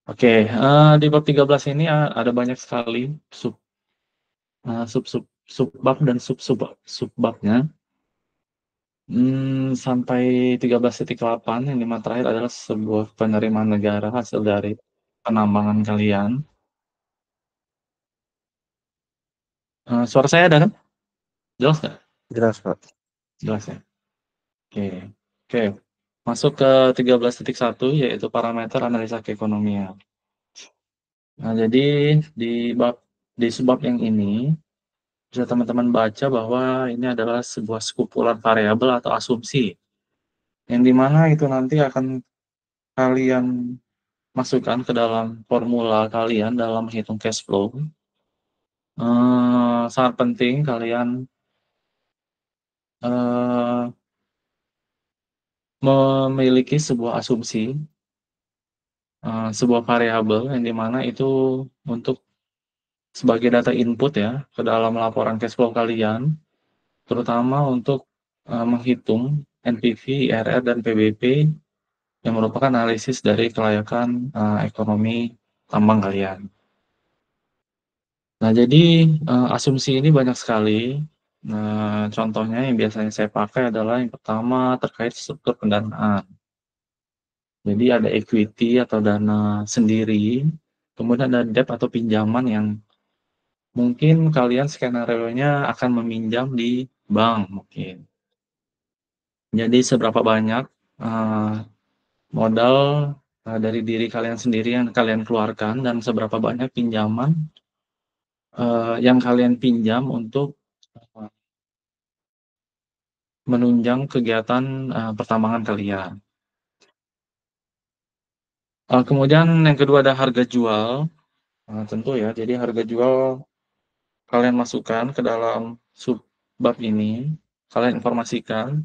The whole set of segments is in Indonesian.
Oke, di bab 13 ini ada banyak sekali sub eee, sub sub subbab dan subbabnya, sampai 13.8 yang di mana terakhir adalah sebuah penerimaan negara hasil dari penambangan kalian. Suara saya ada kan? Jelas nggak? Jelas, Pak. Jelas ya? Oke. Oke, masuk ke 13.1 yaitu parameter analisa keekonomian. Nah, jadi di bab di subbab yang ini bisa teman-teman baca bahwa ini adalah sebuah sekumpulan variabel atau asumsi, yang di mana itu nanti akan kalian masukkan ke dalam formula kalian dalam menghitung cash flow. Sangat penting kalian, eee, memiliki sebuah asumsi, sebuah variabel yang di mana itu untuk sebagai data input ya, ke dalam laporan cash flow kalian, terutama untuk, menghitung NPV, IRR, dan PBP yang merupakan analisis dari kelayakan, ekonomi tambang kalian. Nah, jadi, asumsi ini banyak sekali. Nah, contohnya yang biasanya saya pakai adalah yang pertama terkait struktur pendanaan. Jadi ada equity atau dana sendiri, kemudian ada debt atau pinjaman yang mungkin kalian skenarionya akan meminjam di bank mungkin. Jadi seberapa banyak, eee, modal, dari diri kalian sendiri yang kalian keluarkan dan seberapa banyak pinjaman, yang kalian pinjam untuk, eee, menunjang kegiatan, pertambangan kalian. Kemudian yang kedua ada harga jual, tentu ya, jadi harga jual kalian masukkan ke dalam subbab ini, kalian informasikan,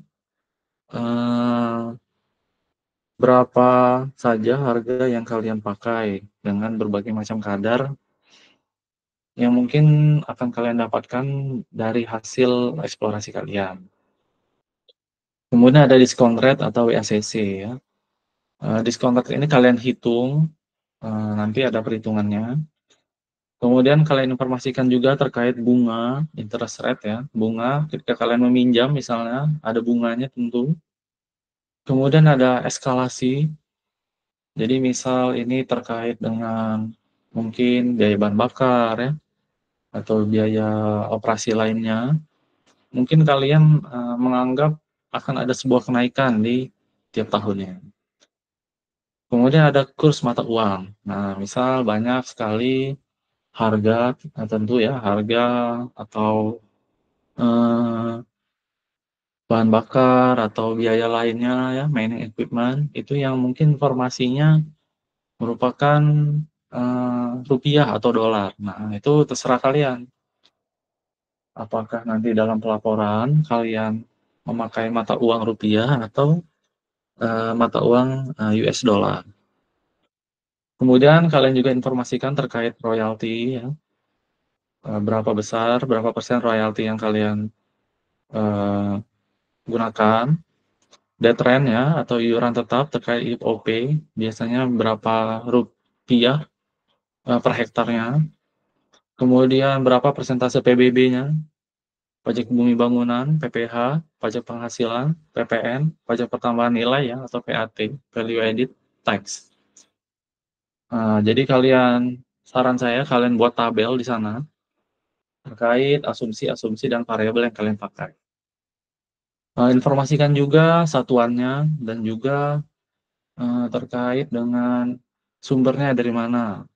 eee, berapa saja harga yang kalian pakai dengan berbagai macam kadar yang mungkin akan kalian dapatkan dari hasil eksplorasi kalian. Kemudian ada discount rate atau WACC ya. Discount rate ini kalian hitung, nanti ada perhitungannya. Kemudian kalian informasikan juga terkait bunga, interest rate ya, bunga ketika kalian meminjam misalnya, ada bunganya tentu. Kemudian ada eskalasi, jadi misal ini terkait dengan mungkin biaya bahan bakar ya, atau biaya operasi lainnya, mungkin kalian, menganggap akan ada sebuah kenaikan di tiap tahunnya. Kemudian ada kurs mata uang. Nah, misal banyak sekali harga, tentu ya, harga atau, eee, bahan bakar atau biaya lainnya ya, mining equipment, itu yang mungkin informasinya merupakan, rupiah atau dolar. Nah, itu terserah kalian. Apakah nanti dalam pelaporan kalian memakai mata uang rupiah atau, mata uang, US dollar. Kemudian kalian juga informasikan terkait royalti ya, berapa besar, berapa persen royalti yang kalian, eee, gunakan. Detren ya, atau iuran tetap terkait IOP, biasanya berapa rupiah, per hektarnya. Kemudian berapa persentase PBB-nya, pajak bumi bangunan, PPH, pajak penghasilan, PPN, pajak pertambahan nilai ya, atau PAT, value added tax. Jadi saran saya kalian buat tabel di sana, terkait asumsi-asumsi dan variabel yang kalian pakai. Informasikan juga satuannya dan juga, terkait dengan sumbernya dari mana.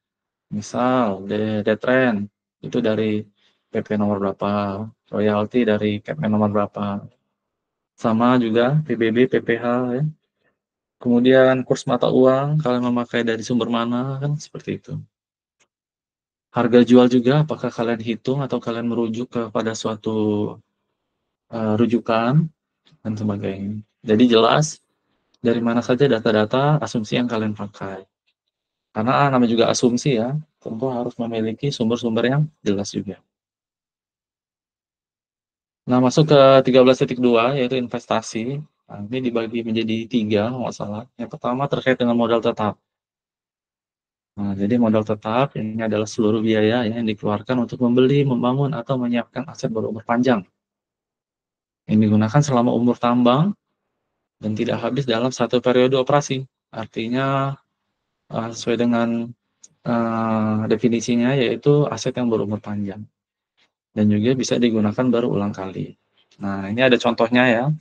Misal Detren, itu dari PP nomor berapa, royalti dari PP nomor berapa, sama juga PBB, PPH ya. Kemudian kurs mata uang kalian memakai dari sumber mana, kan seperti itu. Harga jual juga apakah kalian hitung atau kalian merujuk kepada suatu, rujukan dan sebagainya. Jadi jelas dari mana saja data-data asumsi yang kalian pakai. Karena namanya juga asumsi ya, tentu harus memiliki sumber-sumber yang jelas juga. Nah, masuk ke 13.2 yaitu investasi. Nah, ini dibagi menjadi 3 kalau nggak salah. Yang pertama terkait dengan modal tetap. Nah, jadi modal tetap ini adalah seluruh biaya ya yang dikeluarkan untuk membeli, membangun, atau menyiapkan aset berumur panjang yang digunakan selama umur tambang dan tidak habis dalam satu periode operasi. Artinya sesuai dengan definisinya yaitu aset yang berumur panjang dan juga bisa digunakan berulang kali. Nah, ini ada contohnya ya.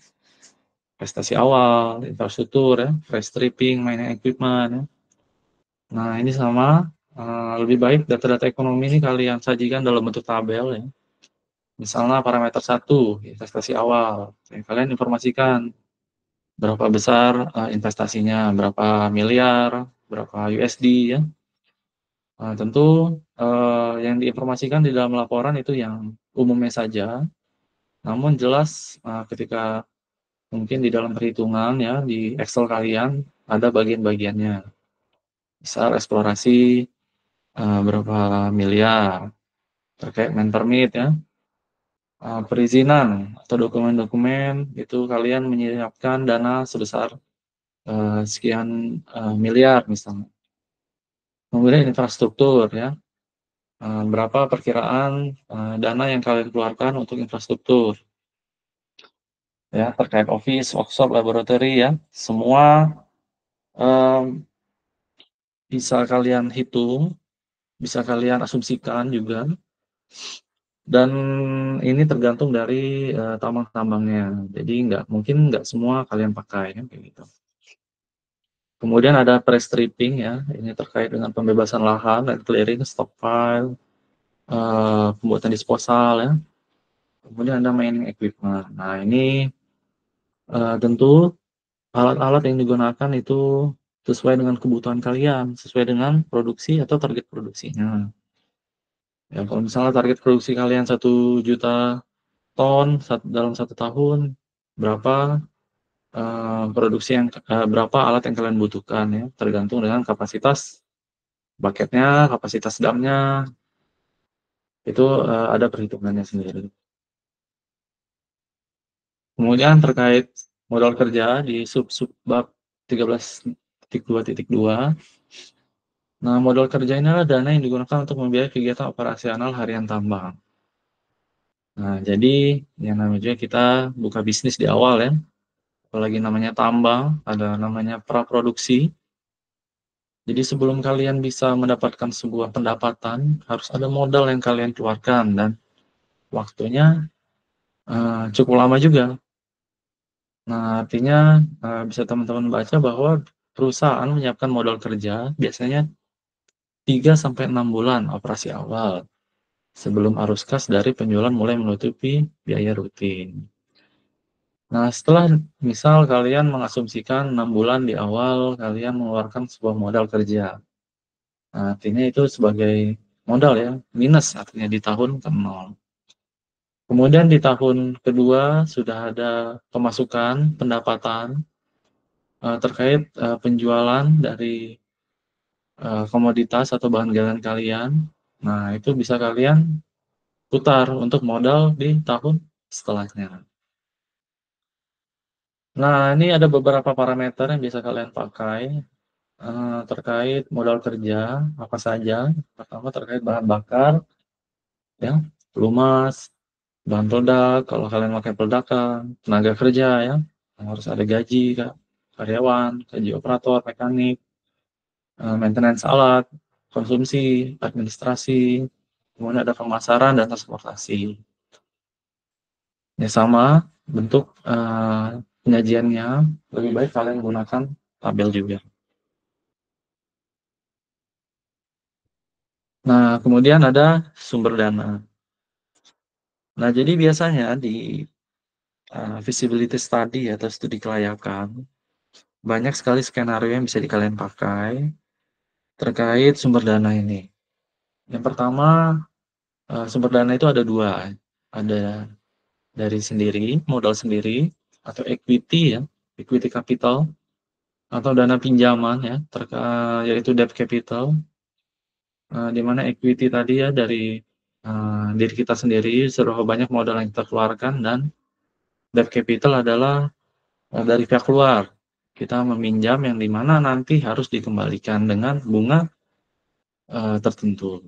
Prestasi awal, infrastruktur ya, fresh stripping, mining equipment ya. Nah, ini sama lebih baik data-data ekonomi ini kalian sajikan dalam bentuk tabel ya. Misalnya parameter 1, investasi awal. Kalian informasikan berapa besar investasinya, berapa miliar, berapa USD ya. Tentu yang diinformasikan di dalam laporan itu yang umumnya saja, namun jelas ketika mungkin di dalam perhitungan ya di Excel kalian ada bagian-bagiannya. Misal eksplorasi berapa miliar terkait main permit ya, perizinan atau dokumen-dokumen itu kalian menyiapkan dana sebesar sekian miliar misalnya. Kemudian infrastruktur ya, berapa perkiraan dana yang kalian keluarkan untuk infrastruktur ya, terkait office, workshop, laboratory ya, semua bisa kalian hitung, bisa kalian asumsikan juga, dan ini tergantung dari tambang-tambangnya. Jadi mungkin nggak semua kalian pakai kan, kayak gitu. Kemudian ada pre-stripping ya, ini terkait dengan pembebasan lahan dan clearing, stockpile, pembuatan disposal ya. Kemudian ada mining equipment. Nah, ini tentu alat-alat yang digunakan itu sesuai dengan kebutuhan kalian, sesuai dengan produksi atau target produksinya. Ya, kalau misalnya target produksi kalian 1 juta ton dalam 1 tahun, berapa produksi yang berapa alat yang kalian butuhkan ya, tergantung dengan kapasitas bucketnya, kapasitas damnya, itu ada perhitungannya sendiri. Kemudian terkait modal kerja di sub-bab 13.2.2. Nah, modal kerja ini adalah dana yang digunakan untuk membiayai kegiatan operasional harian tambang. Nah, jadi yang namanya juga kita buka bisnis di awal ya, apalagi namanya tambang, ada namanya praproduksi. Jadi sebelum kalian bisa mendapatkan sebuah pendapatan, harus ada modal yang kalian keluarkan dan waktunya cukup lama juga. Nah, artinya bisa teman-teman baca bahwa perusahaan menyiapkan modal kerja biasanya 3-6 bulan operasi awal sebelum arus kas dari penjualan mulai menutupi biaya rutin. Nah, setelah misal kalian mengasumsikan 6 bulan di awal kalian mengeluarkan sebuah modal kerja. Nah, artinya itu sebagai modal ya, minus artinya di tahun ke-0. Kemudian di tahun kedua sudah ada pemasukan, pendapatan terkait penjualan dari komoditas atau bahan galian kalian. Nah, itu bisa kalian putar untuk modal di tahun setelahnya. Nah, ini ada beberapa parameter yang bisa kalian pakai terkait modal kerja apa saja. Pertama terkait bahan bakar, ya, pelumas, bahan peledak. Kalau kalian pakai peledakan, tenaga kerja ya, harus ada gaji karyawan, gaji operator, mekanik, maintenance alat, konsumsi, administrasi, kemudian ada pemasaran dan transportasi. Ya sama bentuk penyajiannya lebih baik kalian gunakan tabel juga. Nah, kemudian ada sumber dana. Nah, jadi biasanya di feasibility study atau studi kelayakan, banyak sekali skenario yang bisa kalian pakai terkait sumber dana ini. Yang pertama, sumber dana itu ada 2. Ada dari sendiri, modal sendiri, atau equity ya, equity capital, atau dana pinjaman ya, yaitu debt capital, di mana equity tadi ya dari diri kita sendiri, seberapa banyak modal yang kita keluarkan, dan debt capital adalah dari pihak luar. Kita meminjam yang dimana nanti harus dikembalikan dengan bunga tertentu.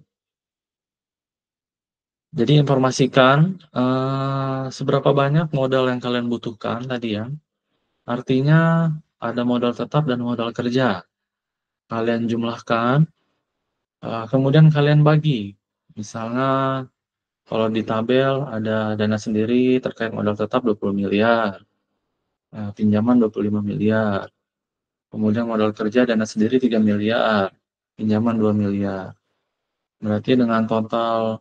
Jadi informasikan, seberapa banyak modal yang kalian butuhkan tadi ya. Artinya ada modal tetap dan modal kerja. Kalian jumlahkan, kemudian kalian bagi. Misalnya kalau di tabel ada dana sendiri terkait modal tetap 20 miliar, pinjaman 25 miliar, kemudian modal kerja dana sendiri 3 miliar, pinjaman 2 miliar. Berarti dengan total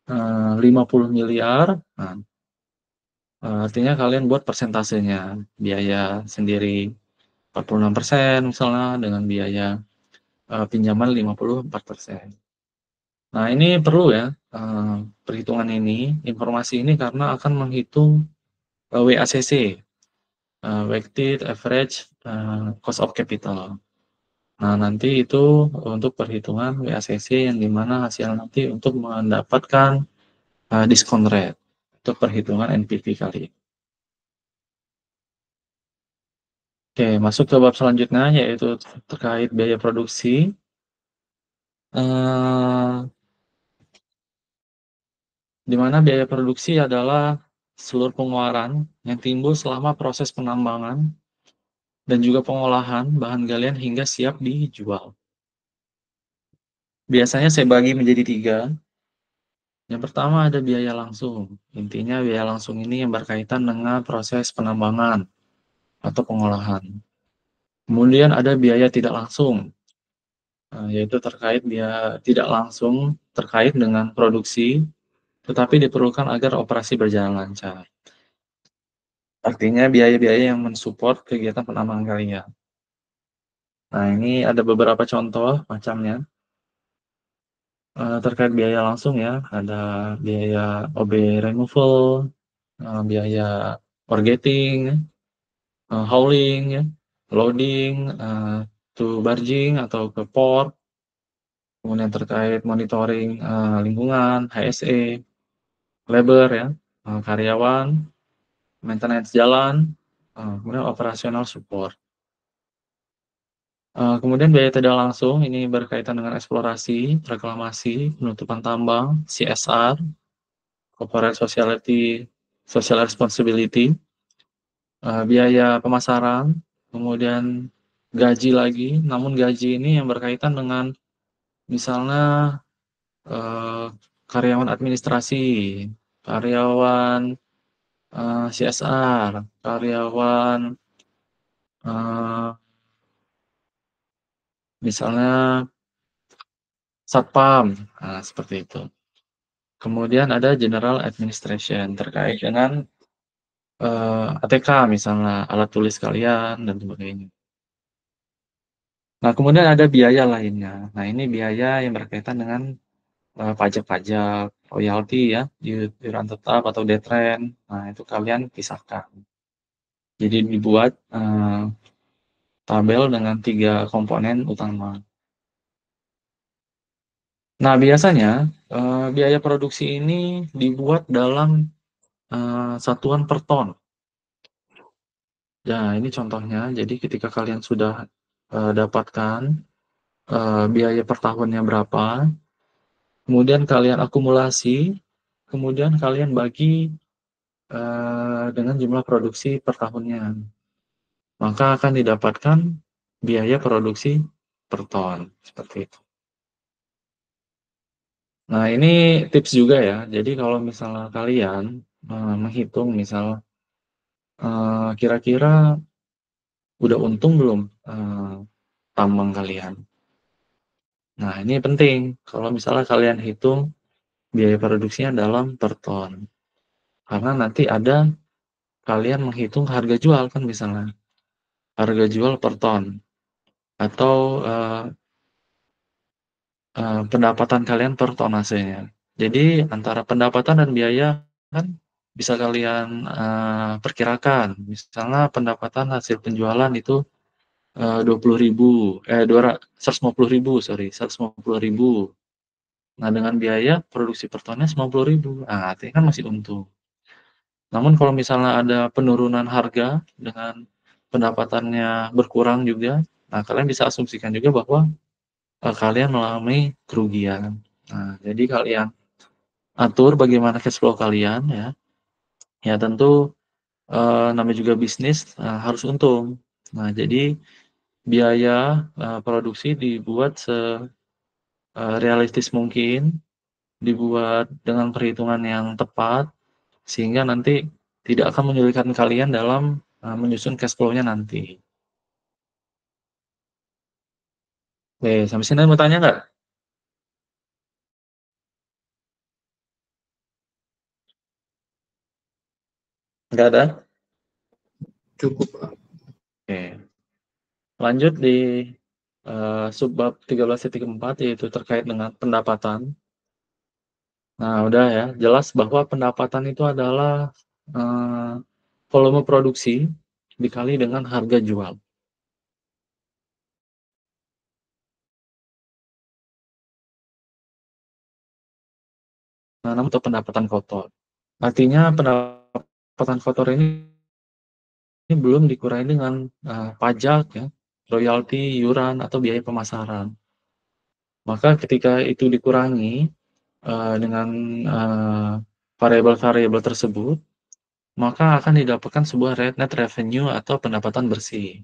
50 miliar, nah, artinya kalian buat persentasenya, biaya sendiri 46% misalnya dengan biaya pinjaman 54%. Nah, ini perlu ya, perhitungan ini, informasi ini karena akan menghitung WACC, Weighted Average Cost of Capital. Nah, nanti itu untuk perhitungan WACC yang dimana hasil nanti untuk mendapatkan discount rate untuk perhitungan NPV kali. Oke, masuk ke bab selanjutnya yaitu terkait biaya produksi. Di mana biaya produksi adalah seluruh pengeluaran yang timbul selama proses penambangan dan juga pengolahan bahan galian hingga siap dijual. Biasanya saya bagi menjadi 3. Yang pertama ada biaya langsung. Intinya biaya langsung ini yang berkaitan dengan proses penambangan atau pengolahan. Kemudian ada biaya tidak langsung, yaitu terkait biaya tidak langsung terkait dengan produksi, tetapi diperlukan agar operasi berjalan lancar. Artinya biaya-biaya yang mensupport kegiatan penambangan kalian. Nah, ini ada beberapa contoh macamnya. Terkait biaya langsung ya, ada biaya OB removal, biaya forgetting, hauling, ya, loading, to barging atau ke port, kemudian terkait monitoring lingkungan, HSE, labor ya, karyawan, maintenance jalan, kemudian operasional support. Kemudian biaya tidak langsung ini berkaitan dengan eksplorasi, reklamasi, penutupan tambang, CSR, corporate social responsibility, biaya pemasaran, kemudian gaji lagi. Namun gaji ini yang berkaitan dengan misalnya karyawan administrasi, karyawan CSR, karyawan misalnya satpam, seperti itu. Kemudian ada general administration terkait dengan ATK misalnya, alat tulis kalian dan sebagainya. Nah, kemudian ada biaya lainnya. Nah, ini biaya yang berkaitan dengan pajak-pajak, royalti ya, iuran tetap atau detren. Nah, itu kalian pisahkan. Jadi dibuat tabel dengan 3 komponen utama. Nah, biasanya biaya produksi ini dibuat dalam satuan per ton. Ya, ini contohnya. Jadi ketika kalian sudah dapatkan biaya per tahunnya berapa, kemudian kalian akumulasi, kemudian kalian bagi dengan jumlah produksi per tahunnya. Maka akan didapatkan biaya produksi per ton, seperti itu. Nah, ini tips juga ya. Jadi kalau misalnya kalian menghitung misal kira-kira udah untung belum tambang kalian. Nah, ini penting kalau misalnya kalian hitung biaya produksinya dalam per ton. Karena nanti ada kalian menghitung harga jual kan misalnya. Harga jual per ton atau pendapatan kalian per tonasenya. Jadi antara pendapatan dan biaya kan bisa kalian perkirakan. Misalnya pendapatan hasil penjualan itu 20.000, 150.000, sorry, 150.000. Nah, dengan biaya produksi per tonnya 90.000. Nah, artinya kan masih untung. Namun kalau misalnya ada penurunan harga dengan pendapatannya berkurang juga, nah kalian bisa asumsikan juga bahwa kalian mengalami kerugian. Nah, jadi kalian atur bagaimana cash flow kalian ya. Ya tentu, namanya juga bisnis, harus untung. Nah, jadi biaya, produksi dibuat realistis mungkin, dibuat dengan perhitungan yang tepat, sehingga nanti tidak akan menyulitkan kalian dalam, menyusun cash flow-nya nanti. Oke, sampai sini mau tanya nggak? Nggak ada? Cukup. Oke. Lanjut di, subbab 13.4 yaitu terkait dengan pendapatan. Nah, udah ya, jelas bahwa pendapatan itu adalah, eee, volume produksi dikali dengan harga jual. Nah, namun untuk pendapatan kotor. Artinya pendapatan kotor ini belum dikurangi dengan, pajak ya, royalti, iuran, atau biaya pemasaran. Maka ketika itu dikurangi, dengan, variabel-variabel tersebut, maka akan didapatkan sebuah net revenue atau pendapatan bersih.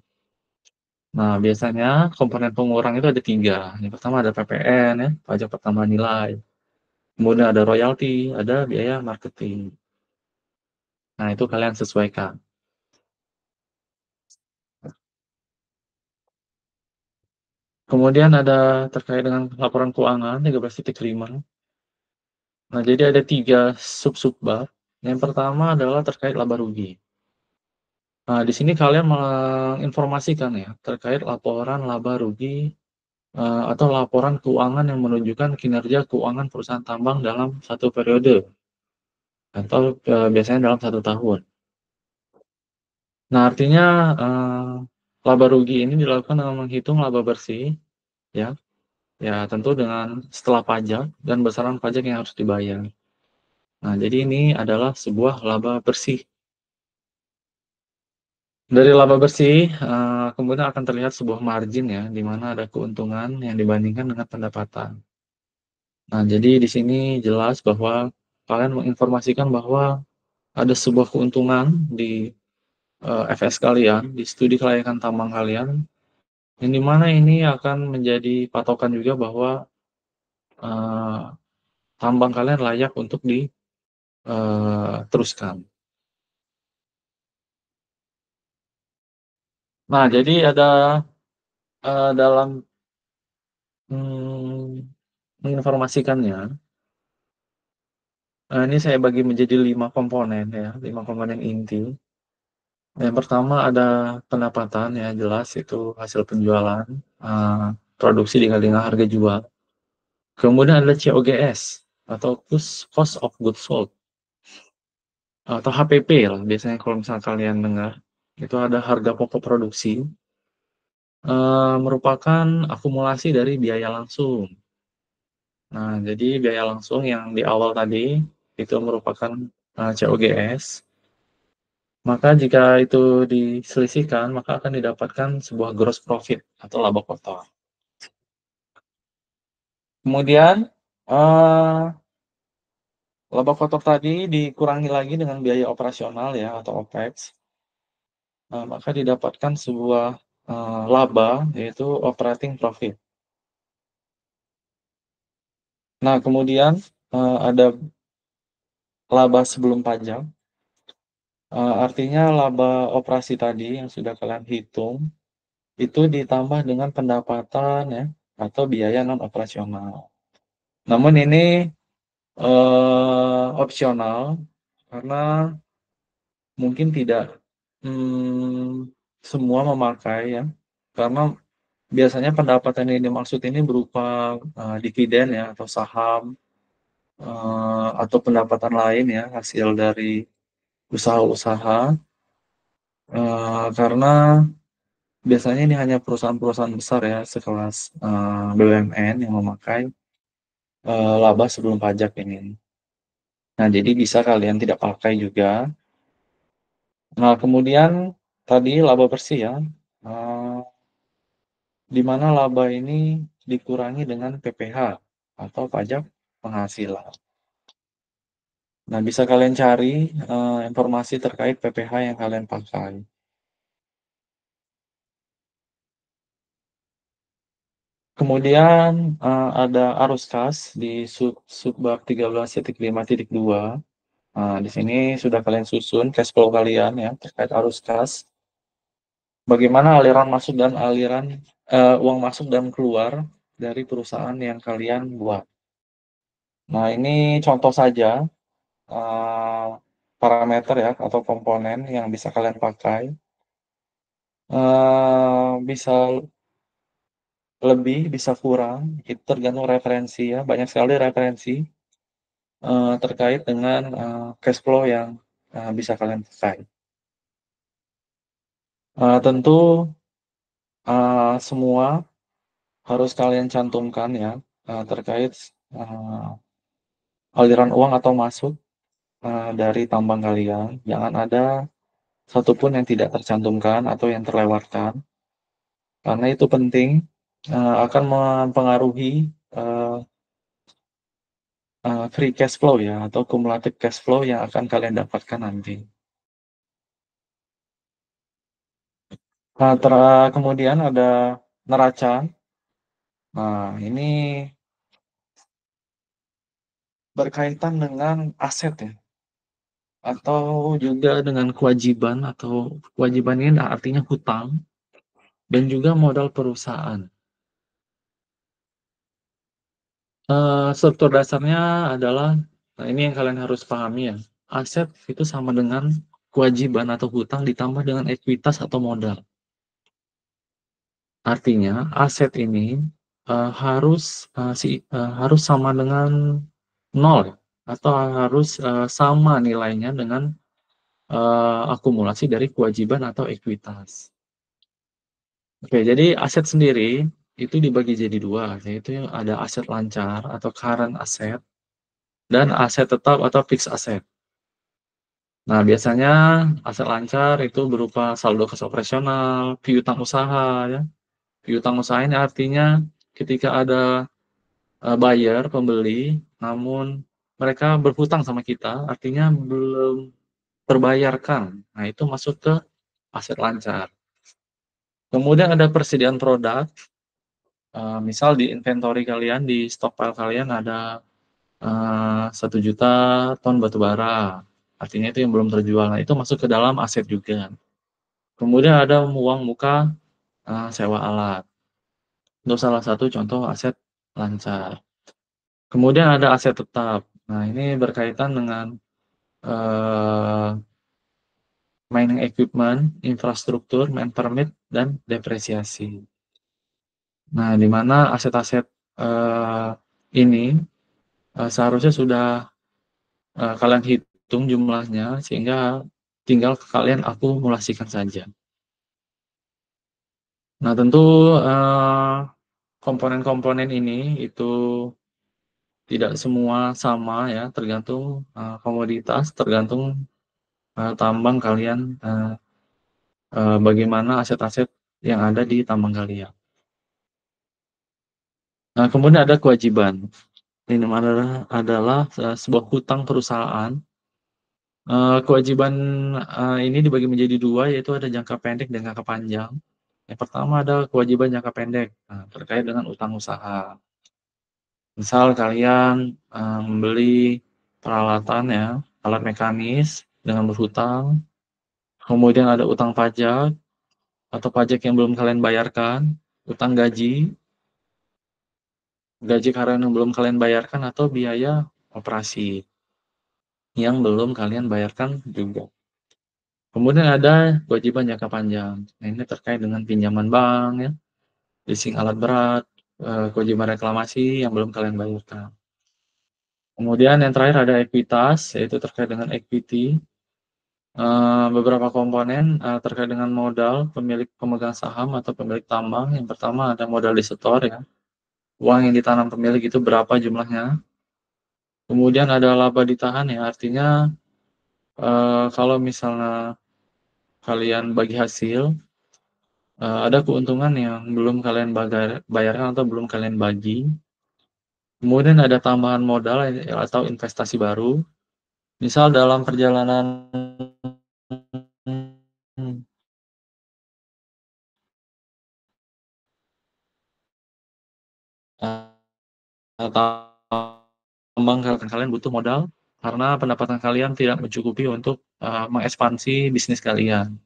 Nah, biasanya komponen pengurang itu ada 3. Yang pertama ada PPN ya, pajak pertambahan nilai. Kemudian ada royalti, ada biaya marketing. Nah, itu kalian sesuaikan. Kemudian ada terkait dengan laporan keuangan 13.5. Nah, jadi ada 3 sub-subbab. Yang pertama adalah terkait laba rugi. Nah, di sini kalian menginformasikan ya, terkait laporan laba rugi, atau laporan keuangan yang menunjukkan kinerja keuangan perusahaan tambang dalam satu periode atau, biasanya dalam 1 tahun. Nah, artinya, laba rugi ini dilakukan dengan menghitung laba bersih ya, ya tentu dengan setelah pajak dan besaran pajak yang harus dibayar. Nah, jadi ini adalah sebuah laba bersih. Dari laba bersih, kemudian akan terlihat sebuah margin ya, di mana ada keuntungan yang dibandingkan dengan pendapatan. Nah, jadi di sini jelas bahwa kalian menginformasikan bahwa ada sebuah keuntungan di, FS kalian, di studi kelayakan tambang kalian, yang di mana ini akan menjadi patokan juga bahwa, eee, tambang kalian layak untuk teruskan. Nah, jadi ada, dalam, menginformasikannya, ini saya bagi menjadi 5 komponen ya, 5 komponen inti. Yang pertama ada pendapatan ya, jelas itu hasil penjualan, eee, produksi dikali dengan harga jual. Kemudian ada COGS atau cost of goods sold atau HPP lah biasanya kalau misalnya kalian dengar. Itu ada harga pokok produksi, merupakan akumulasi dari biaya langsung. Nah, jadi biaya langsung yang di awal tadi itu merupakan, COGS. Maka jika itu diselisihkan, maka akan didapatkan sebuah gross profit atau laba kotor. Kemudian, eee, laba kotor tadi dikurangi lagi dengan biaya operasional ya atau OPEX, maka didapatkan sebuah, laba yaitu operating profit. Nah, kemudian, ada laba sebelum pajak, artinya laba operasi tadi yang sudah kalian hitung, itu ditambah dengan pendapatan ya, atau biaya non operasional. Namun ini, opsional karena mungkin tidak, semua memakai ya, karena biasanya pendapatan yang dimaksud ini berupa, dividen ya atau saham, atau pendapatan lain ya, hasil dari usaha-usaha, karena biasanya ini hanya perusahaan-perusahaan besar ya, sekelas, BUMN yang memakai, laba sebelum pajak ini. Nah, jadi bisa kalian tidak pakai juga. Nah, kemudian tadi laba bersih ya, eee, di mana laba ini dikurangi dengan PPh atau pajak penghasilan. Nah, bisa kalian cari informasi terkait PPh yang kalian pakai. Kemudian ada arus kas di subbab 13.5.2. Nah, di sini sudah kalian susun cash flow kalian ya terkait arus kas. Bagaimana aliran masuk dan uang masuk dan keluar dari perusahaan yang kalian buat. Nah, ini contoh saja uh, parameter ya atau komponen yang bisa kalian pakai. Bisa lebih, bisa kurang, itu tergantung referensi ya. Banyak sekali referensi terkait dengan cash flow yang bisa kalian pakai. Tentu semua harus kalian cantumkan ya terkait aliran uang atau masuk dari tambang kalian. Jangan ada satupun yang tidak tercantumkan atau yang terlewatkan, karena itu penting, akan mempengaruhi free cash flow ya atau cumulative cash flow yang akan kalian dapatkan nanti. Nah, kemudian ada neraca. Nah, ini berkaitan dengan aset ya, atau juga dengan kewajiban, atau kewajiban ini artinya hutang dan juga modal perusahaan. Struktur dasarnya adalah, nah ini yang kalian harus pahami ya, aset itu sama dengan kewajiban atau hutang ditambah dengan ekuitas atau modal. Artinya aset ini harus sama dengan nol ya, atau harus sama nilainya dengan akumulasi dari kewajiban atau ekuitas. Oke, jadi aset sendiri itu dibagi jadi dua, yaitu ada aset lancar atau current asset dan aset tetap atau fixed asset. Nah, biasanya aset lancar itu berupa saldo kas operasional, piutang usaha ya. Piutang usaha ini artinya ketika ada buyer, pembeli, namun mereka berhutang sama kita, artinya belum terbayarkan. Nah, itu masuk ke aset lancar. Kemudian ada persediaan produk, misal di inventory kalian, di stockpile kalian ada 1 juta ton batu bara. Artinya itu yang belum terjual. Nah, itu masuk ke dalam aset juga. Kemudian ada uang muka sewa alat. Itu salah satu contoh aset lancar. Kemudian ada aset tetap. Nah, ini berkaitan dengan eh, mining equipment, infrastruktur, man permit, dan depresiasi. Nah, di mana aset-aset ini seharusnya sudah kalian hitung jumlahnya, sehingga tinggal kalian akumulasikan saja. Nah, tentu komponen-komponen ini itu tidak semua sama ya, tergantung komoditas, tergantung tambang kalian, bagaimana aset-aset yang ada di tambang kalian. Nah, kemudian ada kewajiban. Ini adalah sebuah hutang perusahaan. Kewajiban ini dibagi menjadi dua, yaitu ada jangka pendek dan jangka panjang. Yang pertama ada kewajiban jangka pendek, terkait dengan utang usaha. Misal kalian membeli peralatan ya, alat mekanis dengan berhutang, kemudian ada utang pajak atau pajak yang belum kalian bayarkan, utang gaji karyawan yang belum kalian bayarkan, atau biaya operasi yang belum kalian bayarkan juga. Kemudian ada kewajiban jangka panjang. Nah, ini terkait dengan pinjaman bank ya, leasing alat berat, kewajiban reklamasi yang belum kalian bayarkan. Kemudian yang terakhir ada ekuitas, yaitu terkait dengan equity. Beberapa komponen terkait dengan modal pemilik pemegang saham atau pemilik tambang. Yang pertama ada modal disetor ya, uang yang ditanam pemilik itu berapa jumlahnya. Kemudian ada laba ditahan ya, artinya kalau misalnya kalian bagi hasil, ada keuntungan yang belum kalian bayarkan atau belum kalian bagi. Kemudian ada tambahan modal atau investasi baru. Misal dalam perjalanan tambang kalian butuh modal karena pendapatan kalian tidak mencukupi untuk mengekspansi bisnis kalian.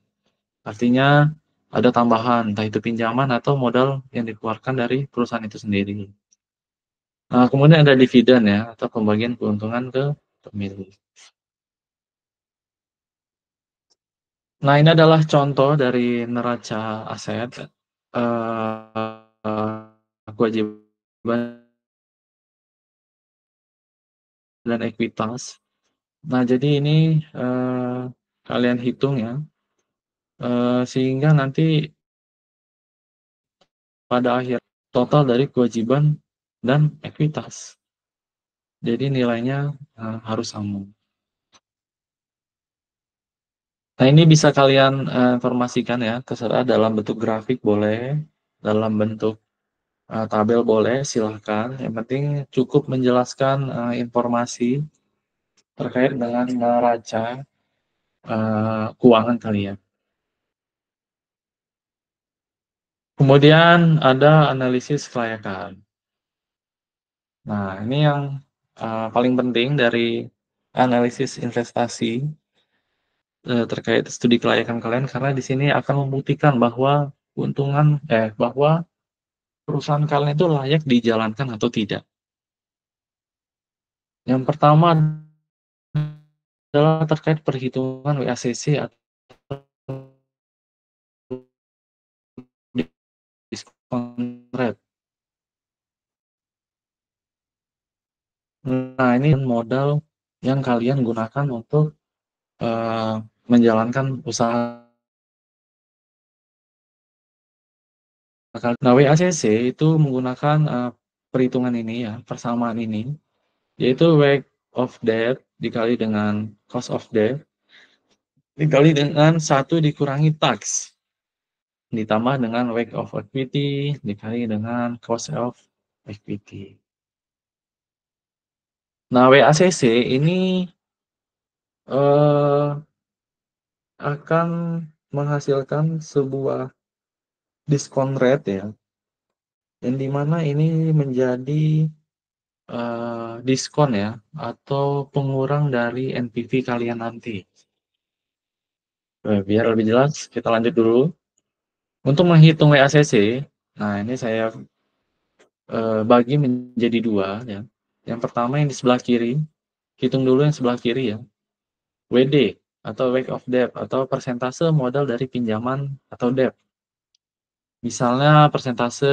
Artinya ada tambahan, entah itu pinjaman atau modal yang dikeluarkan dari perusahaan itu sendiri. Nah, kemudian ada dividen ya, atau pembagian keuntungan ke pemilik. Nah, ini adalah contoh dari neraca aset, kewajiban dan ekuitas. Nah, jadi ini kalian hitung ya, sehingga nanti pada akhir total dari kewajiban dan ekuitas. Jadi nilainya harus sama. Nah, ini bisa kalian informasikan ya, terserah dalam bentuk grafik boleh, dalam bentuk tabel boleh, silahkan. Yang penting cukup menjelaskan informasi terkait dengan neraca keuangan kalian. Kemudian ada analisis kelayakan. Nah, ini yang paling penting dari analisis investasi terkait studi kelayakan kalian karena di sini akan membuktikan bahwa bahwa perusahaan kalian itu layak dijalankan atau tidak. Yang pertama adalah terkait perhitungan WACC atau discount rate. Nah, ini modal yang kalian gunakan untuk menjalankan usaha. Nah, WACC itu menggunakan perhitungan ini ya, persamaan ini, yaitu weight of debt dikali dengan cost of debt dikali dengan 1 dikurangi tax ditambah dengan weight of equity dikali dengan cost of equity. Nah, WACC ini akan menghasilkan sebuah diskon rate ya, yang dimana ini menjadi diskon ya, atau pengurang dari NPV kalian nanti. Biar lebih jelas, kita lanjut dulu. Untuk menghitung WACC, nah ini saya bagi menjadi 2 ya. Yang pertama yang di sebelah kiri, hitung dulu yang sebelah kiri ya. WD atau weight of debt atau persentase modal dari pinjaman atau debt. Misalnya persentase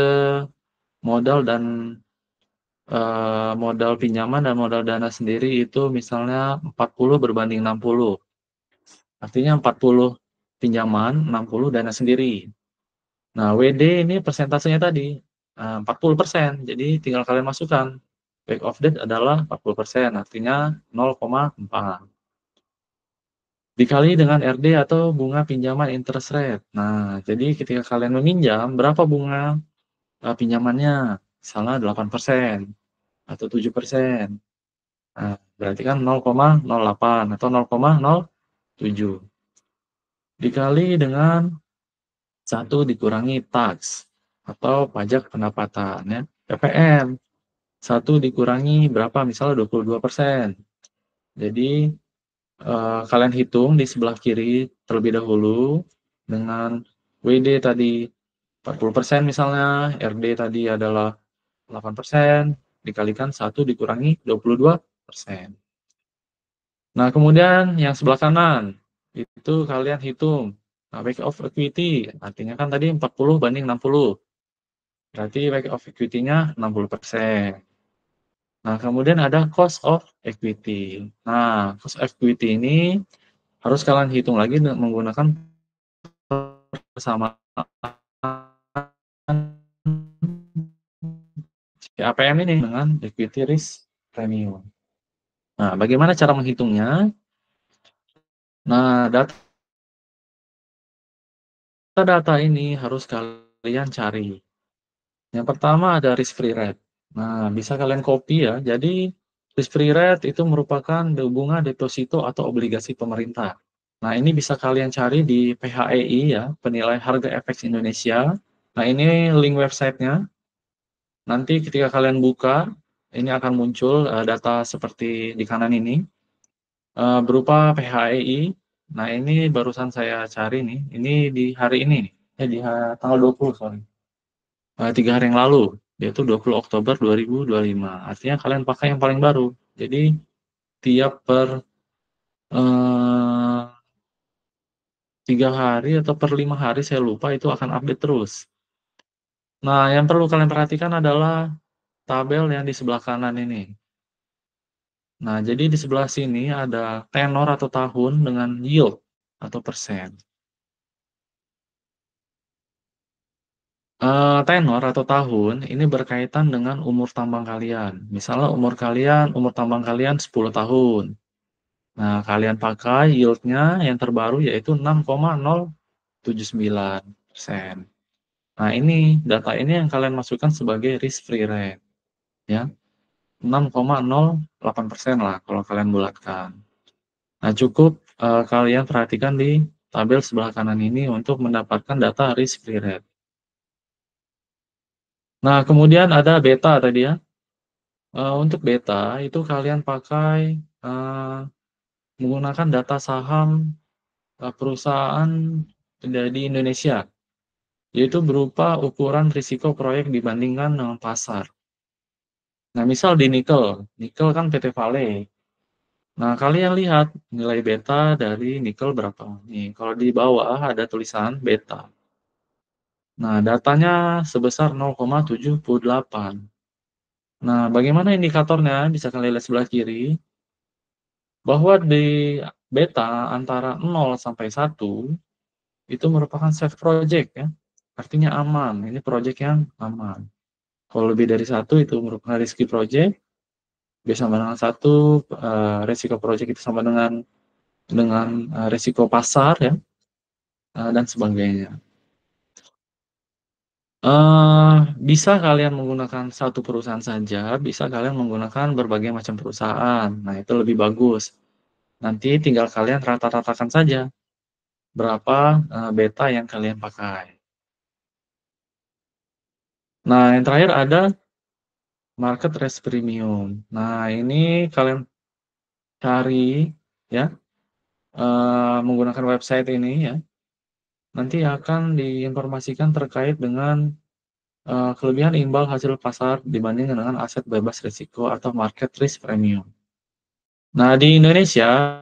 modal dan modal pinjaman dan modal dana sendiri itu misalnya 40 berbanding 60. Artinya 40 pinjaman, 60 dana sendiri. Nah, WD ini persentasenya tadi 40%. Jadi tinggal kalian masukkan. Back of debt adalah 40%, artinya 0,4. Dikali dengan RD atau bunga pinjaman interest rate. Nah, jadi ketika kalian meminjam, berapa bunga pinjamannya? Misalnya 8% atau 7%. Nah, berarti kan 0,08 atau 0,07. Dikali dengan 1 dikurangi tax atau pajak pendapatan ya, PPN. 1 dikurangi berapa? Misalnya 22%. Jadi kalian hitung di sebelah kiri terlebih dahulu dengan WD tadi 40% misalnya, RD tadi adalah 8%, dikalikan 1 dikurangi 22%. Nah, kemudian yang sebelah kanan, itu kalian hitung. Nah, weight of equity, artinya kan tadi 40 banding 60. Berarti weight of equity-nya 60%. Nah, kemudian ada cost of equity. Nah, cost of equity ini harus kalian hitung lagi menggunakan persamaan APM ini dengan equity risk premium. Nah, bagaimana cara menghitungnya? Nah, data Data ini harus kalian cari. Yang pertama ada risk free rate. Nah, bisa kalian copy ya. Jadi risk free rate itu merupakan bunga deposito atau obligasi pemerintah. Nah, ini bisa kalian cari di PHEI ya, Penilai Harga Efek Indonesia. Nah, ini link websitenya. Nanti ketika kalian buka, ini akan muncul data seperti di kanan ini, berupa PHEI. Nah, ini barusan saya cari nih. Ini di hari ini, di tanggal 20, sorry. 3 hari yang lalu, yaitu 20 Oktober 2025. Artinya kalian pakai yang paling baru. Jadi tiap per 3 hari atau per 5 hari, saya lupa, itu akan update terus. Nah, yang perlu kalian perhatikan adalah tabel yang di sebelah kanan ini. Nah, jadi di sebelah sini ada tenor atau tahun dengan yield atau persen. Tenor atau tahun ini berkaitan dengan umur tambang kalian. Misalnya umur tambang kalian 10 tahun. Nah, kalian pakai yield-nya yang terbaru yaitu 6,079%. Nah, ini data ini yang kalian masukkan sebagai risk free rate ya. 6,08% lah kalau kalian bulatkan. Nah, cukup kalian perhatikan di tabel sebelah kanan ini untuk mendapatkan data risk free rate. Nah, kemudian ada beta tadi ya. Untuk beta itu kalian pakai menggunakan data saham perusahaan di Indonesia, yaitu berupa ukuran risiko proyek dibandingkan dengan pasar. Nah, misal di nikel, nikel kan PT Vale. Nah, kalian lihat nilai beta dari nikel berapa. Nih, kalau di bawah ada tulisan beta. Nah, datanya sebesar 0,78. Nah, bagaimana indikatornya? Bisa kalian lihat sebelah kiri, bahwa di beta antara 0 sampai 1 itu merupakan safe project ya. Artinya aman, ini project yang aman. Kalau lebih dari 1 itu merupakan risky project, B sama dengan 1, resiko project itu sama dengan resiko pasar ya, dan sebagainya. Bisa kalian menggunakan satu perusahaan saja, bisa kalian menggunakan berbagai macam perusahaan. Nah, itu lebih bagus. Nanti tinggal kalian rata-ratakan saja berapa beta yang kalian pakai. Nah, yang terakhir ada market risk premium. Nah, ini kalian cari ya, menggunakan website ini ya. Nanti akan diinformasikan terkait dengan kelebihan imbal hasil pasar dibandingkan dengan aset bebas risiko atau market risk premium. Nah, di Indonesia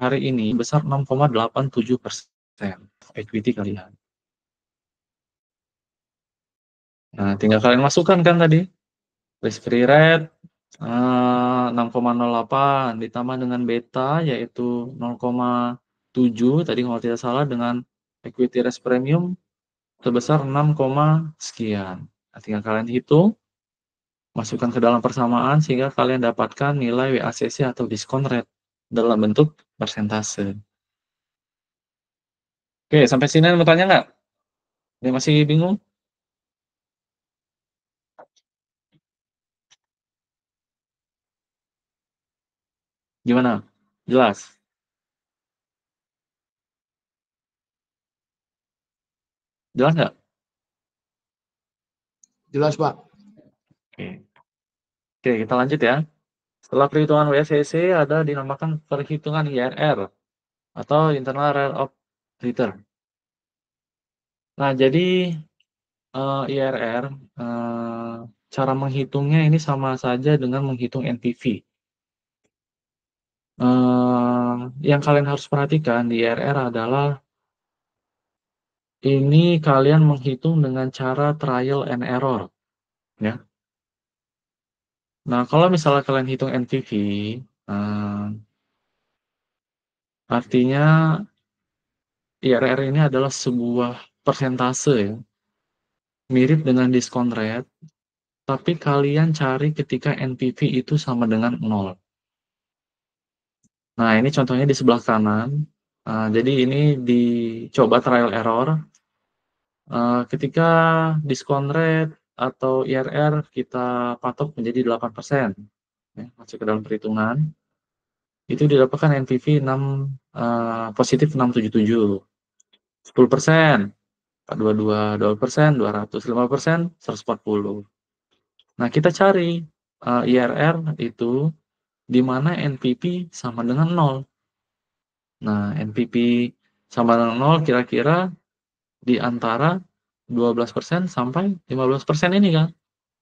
hari ini besar 6,87% equity kalian. Nah, tinggal kalian masukkan kan tadi risk free rate 6,08 ditambah dengan beta yaitu 0,7 tadi kalau tidak salah, dengan equity risk premium sebesar 6, sekian. Nah, tinggal kalian hitung, masukkan ke dalam persamaan sehingga kalian dapatkan nilai WACC atau diskon rate dalam bentuk persentase. Oke, sampai sini mau tanya nggak? Ini masih bingung? Gimana? Jelas? Jelas nggak? Jelas, Pak. Oke. Oke, kita lanjut ya. Setelah perhitungan WACC ada dinamakan perhitungan IRR atau Internal Rate of Return. Nah, jadi IRR cara menghitungnya ini sama saja dengan menghitung NPV. Yang kalian harus perhatikan di IRR adalah ini kalian menghitung dengan cara trial and error, ya. Nah, kalau misalnya kalian hitung NPV, artinya IRR ini adalah sebuah persentase ya, mirip dengan diskon rate, tapi kalian cari ketika NPV itu sama dengan 0. Nah, ini contohnya di sebelah kanan. Jadi ini dicoba trial error. Ketika diskon rate atau IRR kita patok menjadi 8%, ya, masuk ke dalam perhitungan, itu didapatkan NPV positif 677. 10%, 422, 2%, 200, 5%, 140. Nah, kita cari IRR itu di mana NPV sama dengan 0. Nah, NPV sama dengan 0 kira-kira di antara 12% sampai 15% ini kan.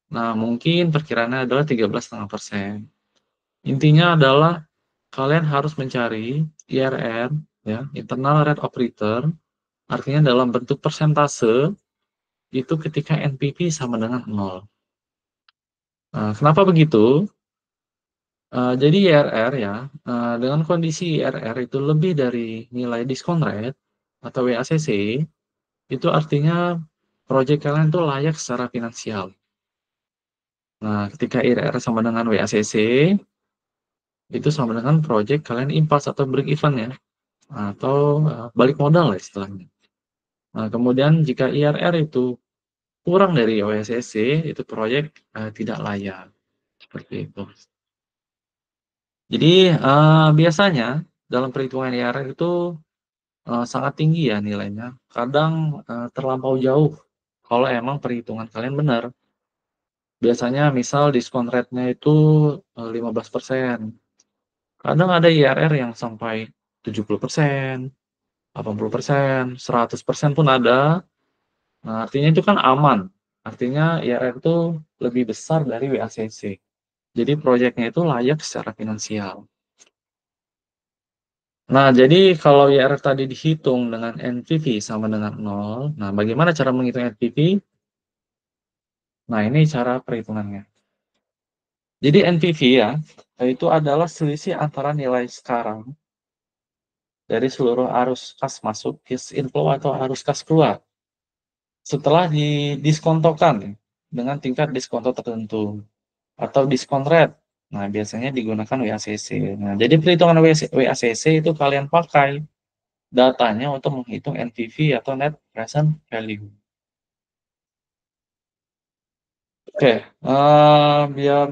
Nah, mungkin perkiraannya adalah 13,5%. Intinya adalah kalian harus mencari IRR, ya, internal rate of return, artinya dalam bentuk persentase itu ketika NPV sama dengan 0. Kenapa begitu? Jadi IRR ya, dengan kondisi IRR itu lebih dari nilai diskon rate atau WACC, itu artinya proyek kalian itu layak secara finansial. Nah, ketika IRR sama dengan WACC, itu sama dengan proyek kalian impas atau break even ya, atau balik modal lah istilahnya. Nah, kemudian jika IRR itu kurang dari WACC, itu proyek tidak layak. Seperti itu. Jadi biasanya dalam perhitungan IRR itu sangat tinggi ya nilainya. Kadang terlampau jauh kalau emang perhitungan kalian benar. Biasanya misal diskon rate-nya itu 15%. Kadang ada IRR yang sampai 70%, 80%, 100% pun ada. Nah, artinya itu kan aman. Artinya IRR itu lebih besar dari WACC. Jadi proyeknya itu layak secara finansial. Nah, jadi kalau IRR tadi dihitung dengan NPV sama dengan 0, nah bagaimana cara menghitung NPV? Nah, ini cara perhitungannya. Jadi NPV ya, itu adalah selisih antara nilai sekarang dari seluruh arus kas masuk, cash inflow atau arus kas keluar, setelah didiskontokan dengan tingkat diskonto tertentu atau diskon rate. Nah, biasanya digunakan WACC. Nah, jadi perhitungan WACC itu kalian pakai datanya untuk menghitung NPV atau net present value. Oke, biar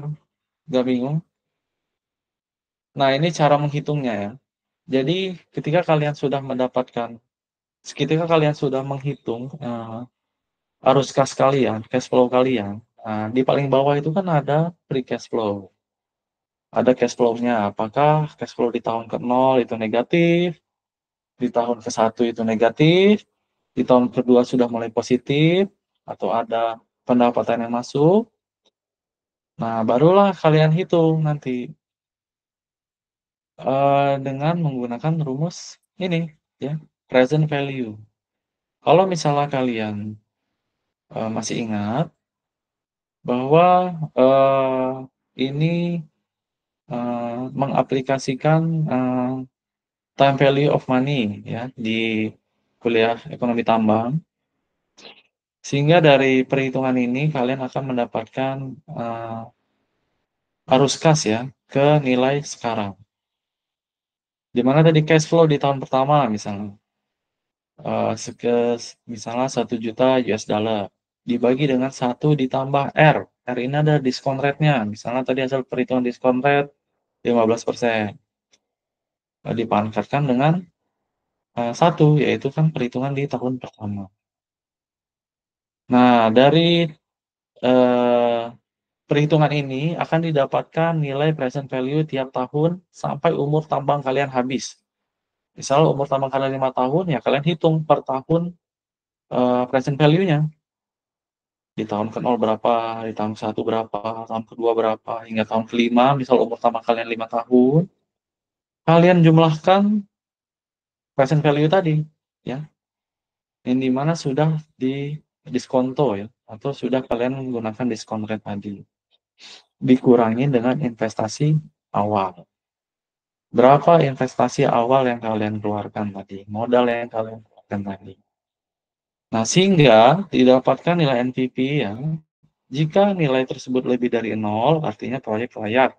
nggak bingung. Nah, ini cara menghitungnya ya. Jadi, ketika kalian sudah menghitung arus kas kalian, cash flow kalian, di paling bawah itu kan ada free cash flow. Ada cash flow-nya, apakah cash flow di tahun ke-0 itu negatif, di tahun ke-1 itu negatif, di tahun kedua sudah mulai positif, atau ada pendapatan yang masuk. Nah, barulah kalian hitung nanti dengan menggunakan rumus ini, ya, present value. Kalau misalnya kalian masih ingat bahwa ini mengaplikasikan time value of money ya di kuliah ekonomi tambang, sehingga dari perhitungan ini kalian akan mendapatkan arus kas ya ke nilai sekarang. Di mana tadi cash flow di tahun pertama misalnya misalnya 1 juta US dollar dibagi dengan 1 ditambah R. R ini ada diskon rate-nya. Misalnya tadi hasil perhitungan diskon rate 15%. Dipangkatkan dengan 1, yaitu kan perhitungan di tahun pertama. Nah, dari perhitungan ini akan didapatkan nilai present value tiap tahun sampai umur tambang kalian habis. Misal umur tambang kalian 5 tahun, ya kalian hitung per tahun present value-nya. Di tahun ke-0 berapa, di tahun ke-1 berapa, tahun ke-2 berapa, hingga tahun ke-5, misal umur tambang kalian 5 tahun, kalian jumlahkan present value tadi, ya, yang dimana sudah diskonto ya, atau sudah kalian menggunakan diskon rate tadi. Dikurangi dengan investasi awal. Berapa investasi awal yang kalian keluarkan tadi, modal yang kalian keluarkan tadi. Nah, sehingga didapatkan nilai NPV ya, Jika nilai tersebut lebih dari nol, artinya proyek layak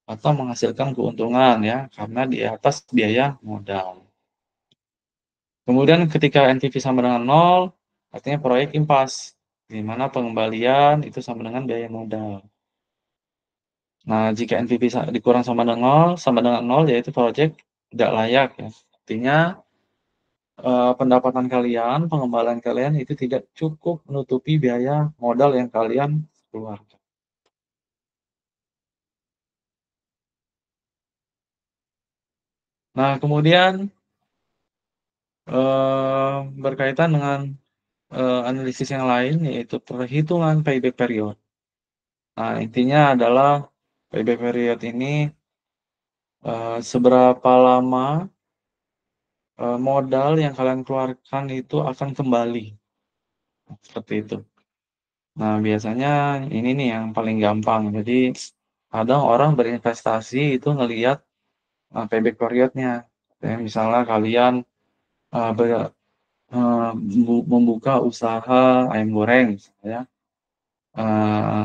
atau menghasilkan keuntungan ya, karena di atas biaya modal. Kemudian ketika NPV sama dengan nol, artinya proyek impas, di mana pengembalian itu sama dengan biaya modal. Nah, jika NPV dikurang sama dengan nol, yaitu proyek tidak layak ya. Artinya pendapatan kalian, pengembalian kalian itu tidak cukup menutupi biaya modal yang kalian keluarkan. Nah, kemudian berkaitan dengan analisis yang lain, yaitu perhitungan payback period. Nah, intinya adalah payback period ini seberapa lama modal yang kalian keluarkan itu akan kembali, seperti itu. Nah, biasanya ini nih yang paling gampang. Jadi, kadang orang berinvestasi itu ngelihat payback period-nya. Kayak misalnya kalian eee, ber eee, membuka usaha ayam goreng misalnya ya,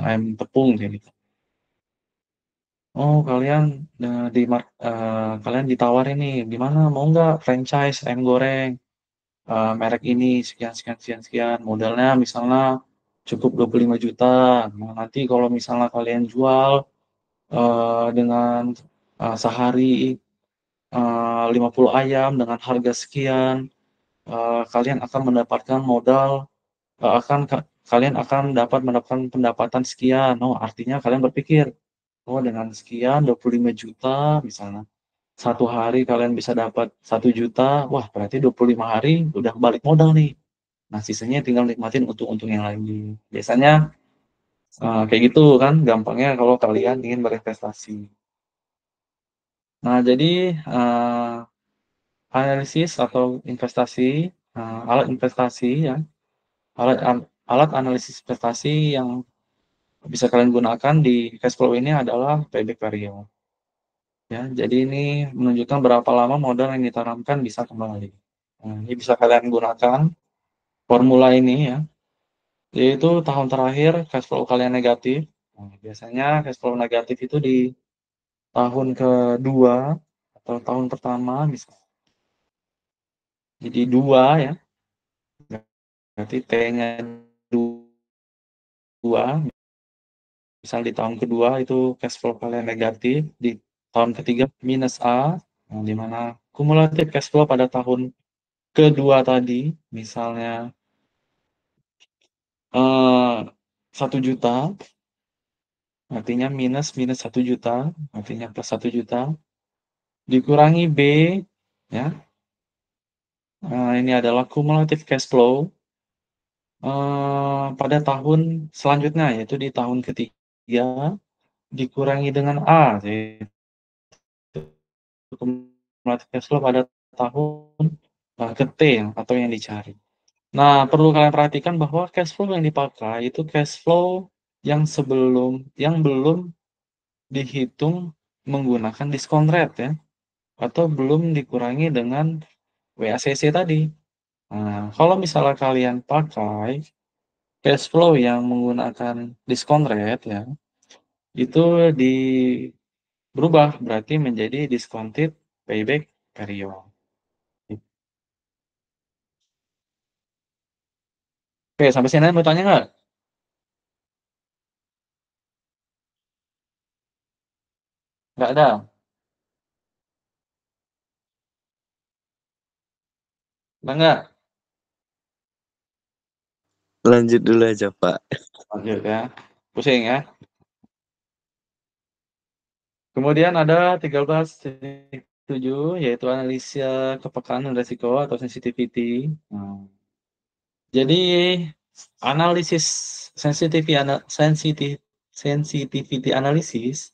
ayam tepung kayak gitu. Oh, kalian, kalian ditawarin nih, "Gimana mau nggak franchise ayam goreng, merek ini sekian sekian sekian sekian, modalnya misalnya cukup 25 juta. Nah, nanti kalau misalnya kalian jual, dengan, sehari, 50 ayam dengan harga sekian, kalian akan mendapatkan modal, eee, akan ka kalian akan mendapatkan pendapatan sekian." Oh, artinya kalian berpikir, "Oh, dengan sekian 25 juta misalnya, satu hari kalian bisa dapat 1 juta, wah berarti 25 hari udah balik modal nih. Nah, sisanya tinggal nikmatin untung-untung yang lain." Biasanya, kayak gitu kan gampangnya kalau kalian ingin berinvestasi. Nah, jadi, analisis atau investasi, alat investasi ya, alat an alat analisis investasi yang bisa kalian gunakan di cash flow ini adalah payback period, ya. Jadi ini menunjukkan berapa lama modal yang ditanamkan bisa kembali. Nah, ini bisa kalian gunakan formula ini ya, yaitu tahun terakhir cash flow kalian negatif. Nah, biasanya cash flow negatif itu di tahun kedua atau tahun pertama bisa jadi 2 ya, berarti T-nya 2, misal di tahun kedua itu cash flow kalian negatif, di tahun ketiga minus A, nah di mana kumulatif cash flow pada tahun kedua tadi misalnya, eee, 1 juta, artinya minus minus 1 juta, artinya plus 1 juta, dikurangi B ya, ini adalah kumulatif cash flow, pada tahun selanjutnya, yaitu di tahun ketiga dikurangi dengan A, yaitu kumulatif cash flow pada tahun, ke-T atau yang dicari. Nah, perlu kalian perhatikan bahwa cash flow yang dipakai itu cash flow yang belum dihitung menggunakan diskon rate ya, atau belum dikurangi dengan WACC tadi. Nah, kalau misalnya kalian pakai cash flow yang menggunakan diskon rate ya, itu berubah berarti menjadi discounted payback period. Oke, sampai sini mau tanya nggak? Nggak ada? Udah nggak? Lanjut dulu aja, Pak. Lanjut ya. Pusing ya. Kemudian ada 13.7 yaitu analisa kepekaan risiko atau sensitivity. Jadi analisis sensitivity analysis,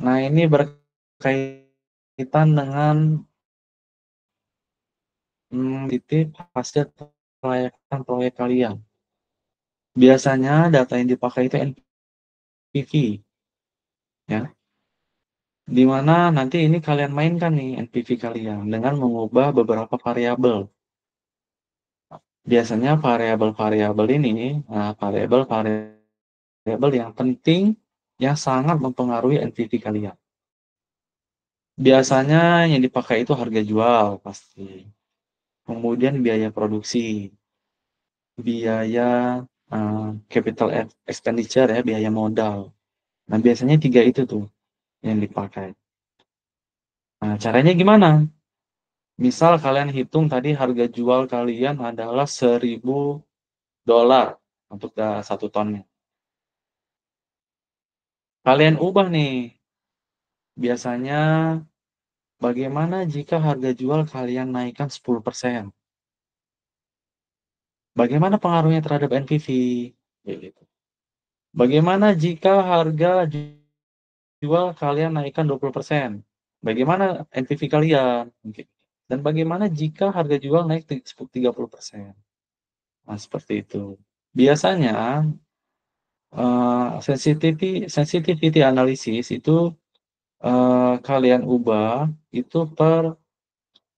nah ini berkaitan dengan, titik hasil kelayakan proyek kalian. Biasanya data yang dipakai itu NPV ya, di mana nanti ini kalian mainkan nih NPV kalian dengan mengubah beberapa variabel. Biasanya variabel-variabel ini, variabel yang penting, yang sangat mempengaruhi NPV kalian. Biasanya yang dipakai itu harga jual pasti, kemudian biaya produksi, biaya capital expenditure ya, biaya modal. Nah, biasanya 3 itu tuh yang dipakai. Nah, caranya gimana? Misal kalian hitung tadi harga jual kalian adalah $1.000 untuk 1 tonnya. Kalian ubah nih, biasanya bagaimana jika harga jual kalian naikkan 10%? Bagaimana pengaruhnya terhadap NPV? Kayak gitu. Bagaimana jika harga jual kalian naikkan 20%? Bagaimana NPV kalian? Dan bagaimana jika harga jual naik 30%? Nah, seperti itu. Biasanya sensitivity analysis itu kalian ubah itu per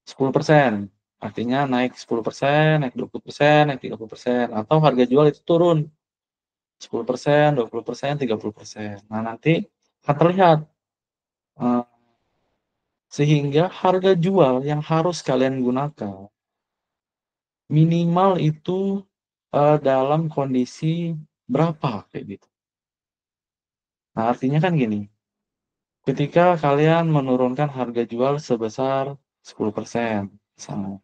10%. Artinya naik 10%, naik 20%, naik 30%, atau harga jual itu turun 10%, 20%, 30%. Nah, nanti akan terlihat sehingga harga jual yang harus kalian gunakan minimal itu dalam kondisi berapa kayak gitu. Nah, artinya kan gini, ketika kalian menurunkan harga jual sebesar 10% misalnya.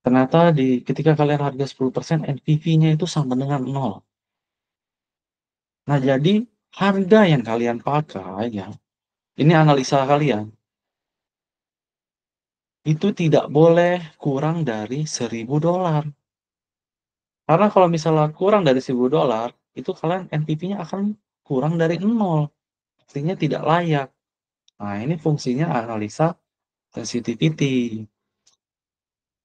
Ternyata ketika kalian harga 10%, NPV-nya itu sama dengan 0. Nah, jadi harga yang kalian pakai ya, ini analisa kalian, itu tidak boleh kurang dari $1.000. Karena kalau misalnya kurang dari $1.000, itu kalian NPV-nya akan kurang dari 0, artinya tidak layak. Nah, ini fungsinya analisa sensitivity.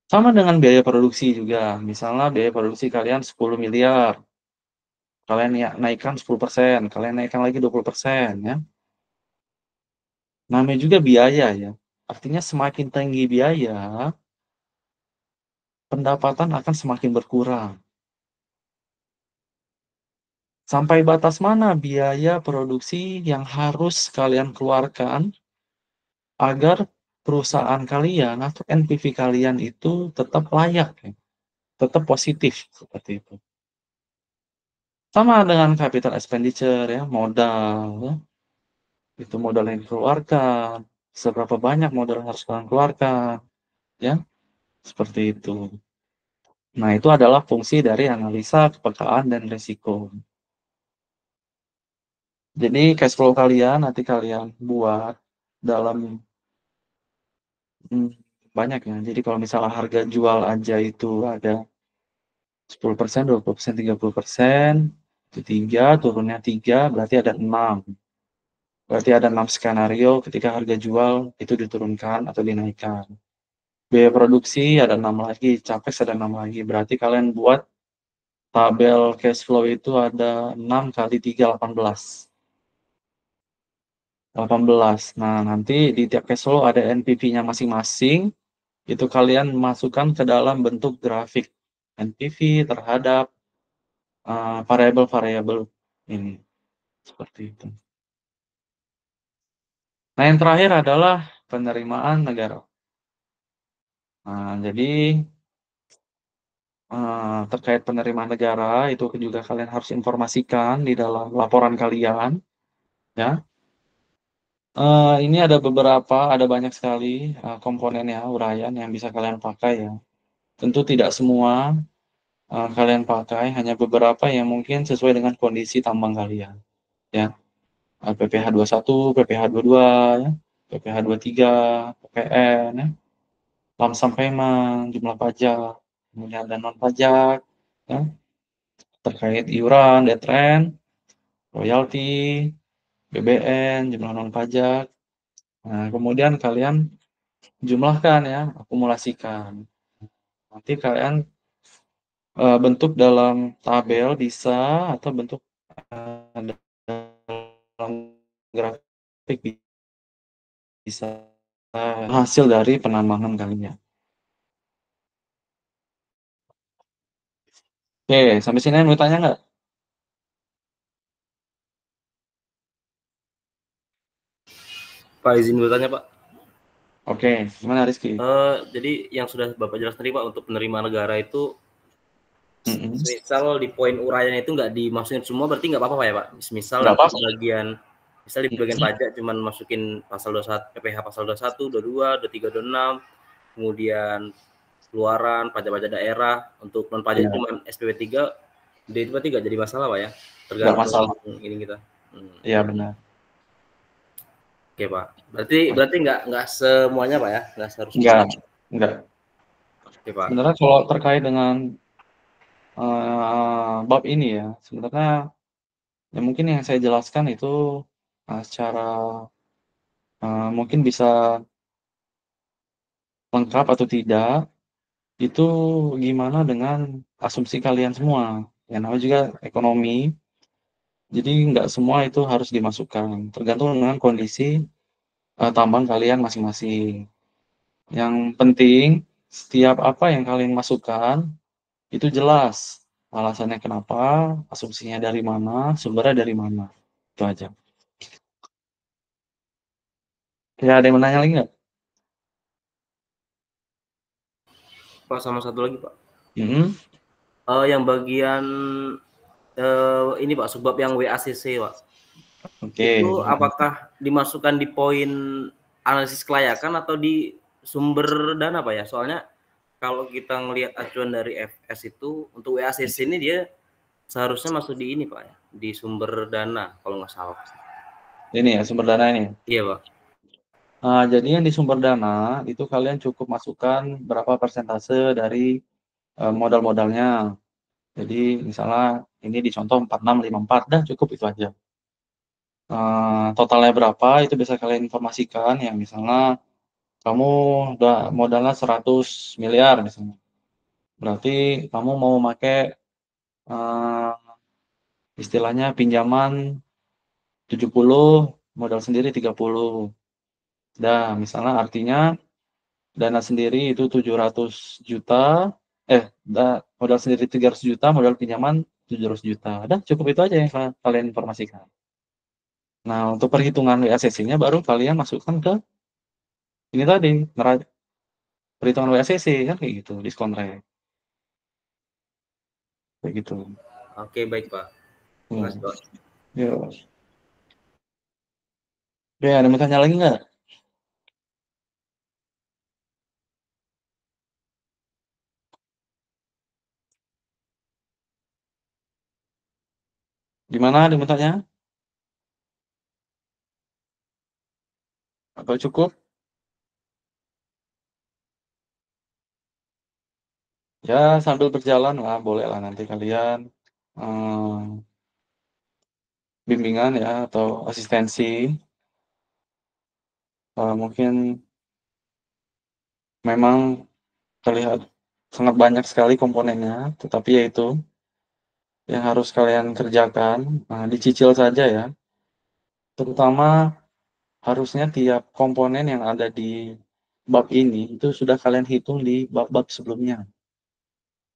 Sama dengan biaya produksi juga, misalnya biaya produksi kalian 10 miliar, kalian ya naikkan 10%, kalian naikkan lagi 20% ya. Namanya juga biaya ya, artinya semakin tinggi biaya, pendapatan akan semakin berkurang. Sampai batas mana biaya produksi yang harus kalian keluarkan agar perusahaan kalian atau NPV kalian itu tetap layak ya, tetap positif seperti itu. Sama dengan capital expenditure ya, modal ya. Itu modal yang dikeluarkan, seberapa banyak modal yang harus kalian keluarkan, ya, seperti itu. Nah, itu adalah fungsi dari analisa kepekaan dan risiko. Jadi cash flow kalian nanti kalian buat dalam banyak ya. Jadi kalau misalnya harga jual aja itu ada 10%, 20%, 30%, itu 3, turunnya 3, berarti ada 6. Berarti ada 6 skenario ketika harga jual itu diturunkan atau dinaikkan. Biaya produksi ada 6 lagi, CapEx ada 6 lagi. Berarti kalian buat tabel cash flow itu ada 6 kali 3, 18. 18. Nah, nanti di tiap cash flow ada NPV-nya masing-masing. Itu kalian masukkan ke dalam bentuk grafik NPV terhadap variabel-variabel ini. Seperti itu. Nah, yang terakhir adalah penerimaan negara. Nah, jadi terkait penerimaan negara itu juga kalian harus informasikan di dalam laporan kalian, ya. Ini ada banyak sekali komponen ya, uraian yang bisa kalian pakai ya. Tentu tidak semua kalian pakai, hanya beberapa yang mungkin sesuai dengan kondisi tambang kalian, ya. PPh 21, PPh 22, ya, PPh 23, PPN, ya, lump sum payment, jumlah pajak, kemudian ada non pajak, ya, terkait iuran, detren, royalti, BBN, jumlah non pajak. Nah, kemudian kalian jumlahkan ya, akumulasikan. Nanti kalian bentuk dalam tabel bisa atau bentuk dalam grafik bisa hasil dari penambangan kalian. Oke, sampai sini mau tanya nggak? Pak izin bertanya Pak. Oke, gimana Rizky? Jadi yang sudah Bapak jelaskan tadi Pak untuk penerima negara itu Mm-mm. misal di poin uraian itu nggak dimasukin semua berarti nggak apa-apa ya Pak? Misal Nggak nanti apa-apa. bagian misal di bagian Mm-mm. pajak cuman masukin pasal 21 PPh pasal 21, 22, 23, 26, kemudian keluaran pajak-pajak daerah untuk non pajak Iya, cuma SPP 3 itu berarti nggak jadi masalah Pak ya? nggak Tergantung masalah. ini kita. Iya benar. Oke Pak. Berarti nggak semuanya Pak ya? Nggak harus Nggak, semua. nggak. Oke Pak. Sebenarnya kalau terkait dengan bab ini ya, sebenarnya ya mungkin yang saya jelaskan itu secara mungkin bisa lengkap atau tidak, itu gimana dengan asumsi kalian semua. Yang namanya juga ekonomi, jadi nggak semua itu harus dimasukkan, tergantung dengan kondisi tambang kalian masing-masing. Yang penting, setiap apa yang kalian masukkan, itu jelas alasannya kenapa, asumsinya dari mana, sumbernya dari mana. Itu aja. Ya, ada yang mau nanya lagi nggak? Pak sama satu lagi Pak. Mhm. Yang bagian ini Pak, sebab yang WACC Pak. Oke. Itu apakah dimasukkan di poin analisis kelayakan atau di sumber dana Pak ya? Soalnya kalau kita ngelihat acuan dari FS itu untuk WACC ini dia seharusnya masuk di ini Pak ya, di sumber dana kalau nggak salah. Ini ya sumber dana ini. Iya Pak. Jadi yang di sumber dana itu kalian cukup masukkan berapa persentase dari modal-modalnya. Jadi misalnya ini dicontoh 4654, dah cukup itu aja. Totalnya berapa itu bisa kalian informasikan. Yang misalnya kamu udah modalnya 100 miliar misalnya. Berarti kamu mau pakai eh, istilahnya pinjaman 70, modal sendiri 30. Dah, misalnya artinya dana sendiri itu 700 juta, modal sendiri 300 juta, modal pinjaman 700 juta. Dah, cukup itu aja yang kalian informasikan. Nah, untuk perhitungan WACC-nya baru kalian masukkan ke ini tadi, perhitungan WACC kan kayak gitu, diskon rate. Kayak gitu. Oke, baik Pak. Terima kasih Pak. Ya. Oke, ada yang mau tanya lagi nggak? Gimana, ada yang mau tanya? Atau cukup? Ya, sambil berjalan lah, boleh lah nanti kalian bimbingan ya atau asistensi. Mungkin memang terlihat sangat banyak sekali komponennya, tetapi ya itu yang harus kalian kerjakan. Dicicil saja ya. Terutama harusnya tiap komponen yang ada di bab ini itu sudah kalian hitung di bab-bab sebelumnya.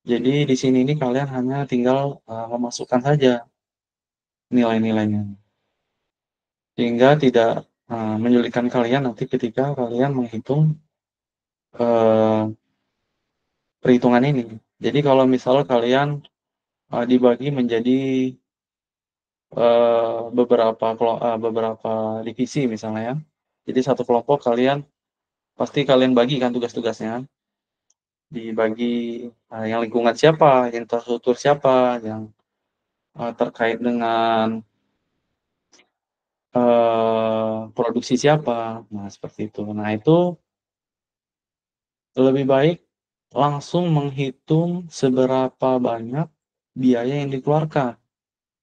Jadi di sini ini kalian hanya tinggal memasukkan saja nilai-nilainya. Sehingga tidak menyulitkan kalian nanti ketika kalian menghitung perhitungan ini. Jadi kalau misal kalian dibagi menjadi beberapa divisi misalnya ya. Jadi satu kelompok pasti kalian bagi kan tugas-tugasnya. Dibagi yang lingkungan siapa, yang infrastruktur siapa, yang terkait dengan produksi siapa. Nah, seperti itu. Nah, itu lebih baik langsung menghitung seberapa banyak biaya yang dikeluarkan.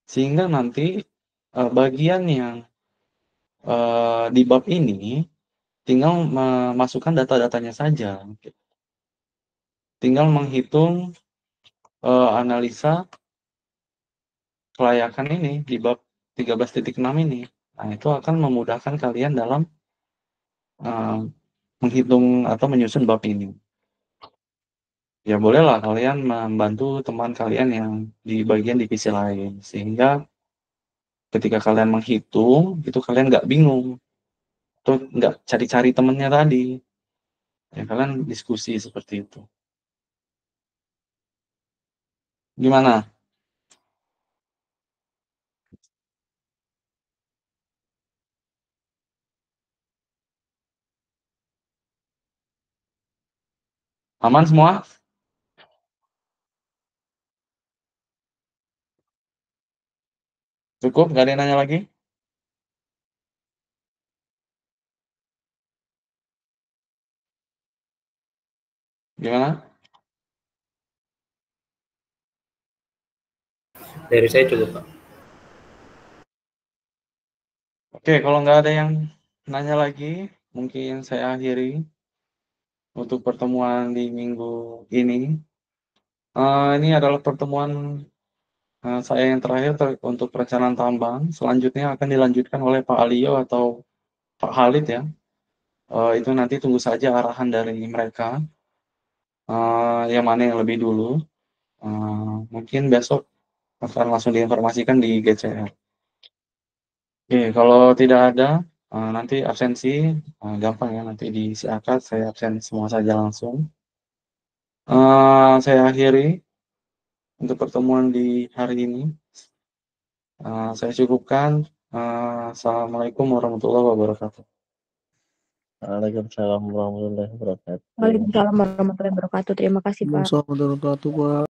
Sehingga nanti bagian yang di bab ini tinggal memasukkan data-datanya saja. Tinggal menghitung analisa kelayakan ini di bab 13.6 ini. Nah, itu akan memudahkan kalian dalam menghitung atau menyusun bab ini. ya bolehlah kalian membantu teman kalian yang di bagian divisi lain. Sehingga ketika kalian menghitung, itu kalian nggak bingung. Atau nggak cari-cari temennya tadi. Ya kalian diskusi seperti itu. Gimana? Aman semua? Cukup? Nggak ada yang nanya lagi? Gimana? Dari saya cukup, Pak. Oke, kalau nggak ada yang nanya lagi, mungkin saya akhiri untuk pertemuan di minggu ini. Ini adalah pertemuan saya yang terakhir untuk perencanaan tambang. Selanjutnya akan dilanjutkan oleh Pak Alio atau Pak Khalid ya. Itu nanti tunggu saja arahan dari mereka. Yang mana yang lebih dulu. Mungkin besok akan langsung diinformasikan di GCR. Oke, kalau tidak ada, nanti absensi gampang ya, nanti di akad saya absen semua saja langsung. Saya akhiri untuk pertemuan di hari ini. Saya cukupkan. Assalamualaikum warahmatullahi wabarakatuh. Waalaikumsalam warahmatullahi wabarakatuh. Waalaikumsalam warahmatullahi wabarakatuh. Terima kasih, Pak. Waalaikumsalam warahmatullahi wabarakatuh, Pak.